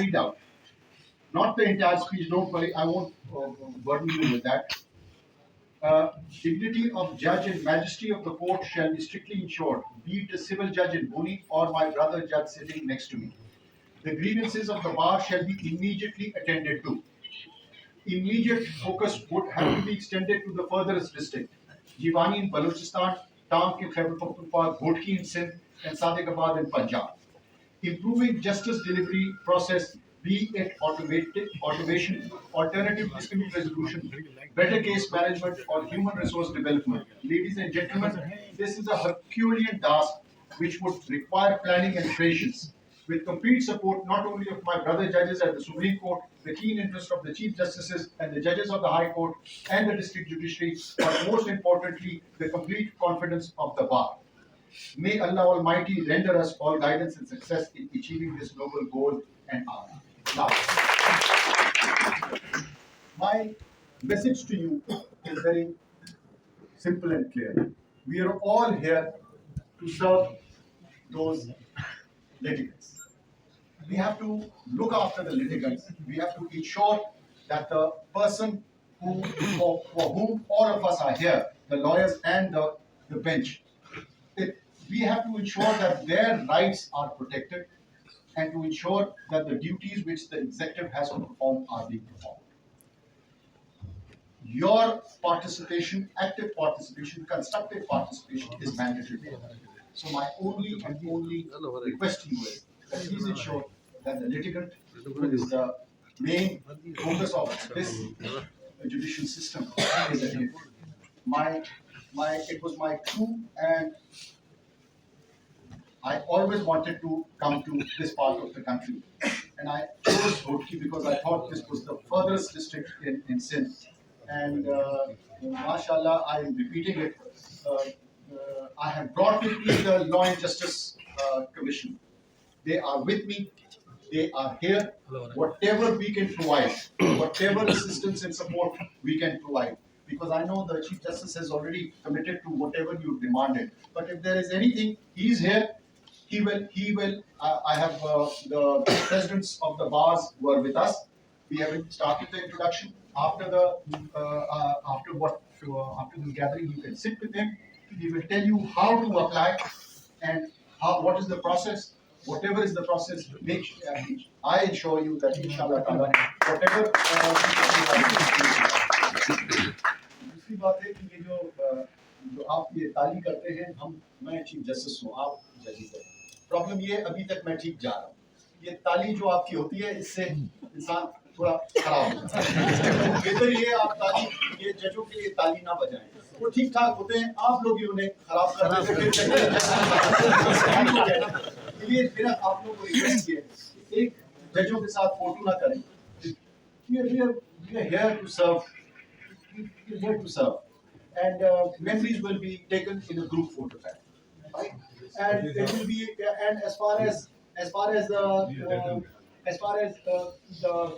read out. Not the entire speech, don't worry, I won't burden you with that. Dignity of judge and majesty of the court shall be strictly ensured, be it a civil judge in Boni or my brother judge sitting next to me. The grievances of the bar shall be immediately attended to. Immediate focus would have to be extended to the furthest district, Jiwani in Balochistan, Tank in Khyber Pakhtunkhwa, Ghotki in Sindh, and Sadiqabad in Punjab. Improving justice delivery process, be it automation, alternative dispute resolution, better case management, or human resource development. Ladies and gentlemen, this is a Herculean task which would require planning and patience. With complete support not only of my brother judges at the Supreme Court, the keen interest of the Chief Justices and the judges of the High Court and the District Judiciary, but most importantly, the complete confidence of the Bar. May Allah Almighty render us all guidance and success in achieving this noble goal and honor. Now, my message to you is very simple and clear. We are all here to serve those litigants. We have to look after the litigants. We have to ensure that the person for whom all of us are here, the lawyers and the bench, we have to ensure that their rights are protected and to ensure that the duties which the executive has to perform are being performed. Your participation, active participation, constructive participation is mandatory. So my only request to you is that please ensure that the litigant, who is the main focus of this judicial system, is adhered. It was my true, and I always wanted to come to this part of the country, and I chose Ghotki because I thought this was the furthest district in Sindh. And mashallah, I am repeating it. I have brought with me the Law and Justice Commission. They are with me. They are here. Whatever we can provide, whatever assistance and support we can provide, because I know the Chief Justice has already committed to whatever you demanded. But if there is anything, he is here. He will. I have the presidents of the bars who are with us. We have started the introduction. After the gathering, you can sit with him. He will tell you how to apply and what is the process. Whatever is the process, I assure you that inshallah ta'ala, whatever. दूसरी बात है कि ये जो आप ये ताली करते हैं, मैं चीफ जस्टिस हूँ, आप जजेस हैं. प्रॉब्लम ये अभी तक मैं ठीक जा रहा हूँ. ये ताली जो आपकी होती है, इससे इंसान थोड़ा खराब हो जाता है. बेहतर ये आप ताली, ये जजों के लिए ताली ना बजाएं. वो ठीक ठाक होते हैं, आप लोग ही उन्हें खराब कर देते हैं. ये मेरा आप लोगों को रिक्वेस्ट है, एक जजों के साथ फोटो ना करें. We are here to serve. We are here to serve, and memories will be taken in a group photo, right? And it will be. And as far as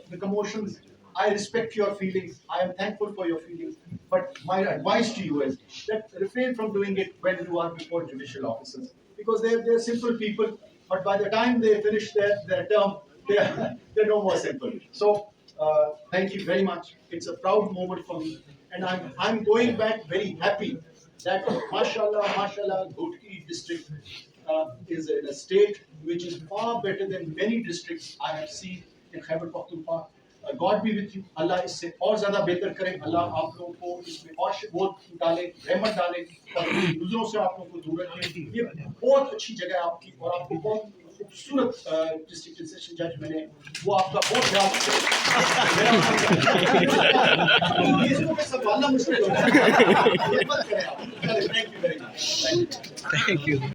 the commotions, I respect your feelings. I am thankful for your feelings. But my advice to you is that refrain from doing it when you are before judicial officers, because they're simple people. But by the time they finish their term, they're no more simple. So thank you very much. It's a proud moment for me, and I'm going back very happy that mashallah, Ghotki district is in a state which is far better than many districts I have seen in Khyber Pakhtunkhwa. God be with you. Allah इससे और ज़्यादा बेहतर करे. Allah आप लोगों को इसमें और वो डाले, रहमत डाले, और दूसरों से आप लोगों को दूर रखे. ये बहुत अच्छी जगह है आपकी, और आपको बहुत खूबसूरत डिस्ट्रिक्ट सेशन जज मैंने वो आपका बहुत ख्याल रखे. इसको मैं संभालना मुश्किल होता है. Thank you very much. Thank you.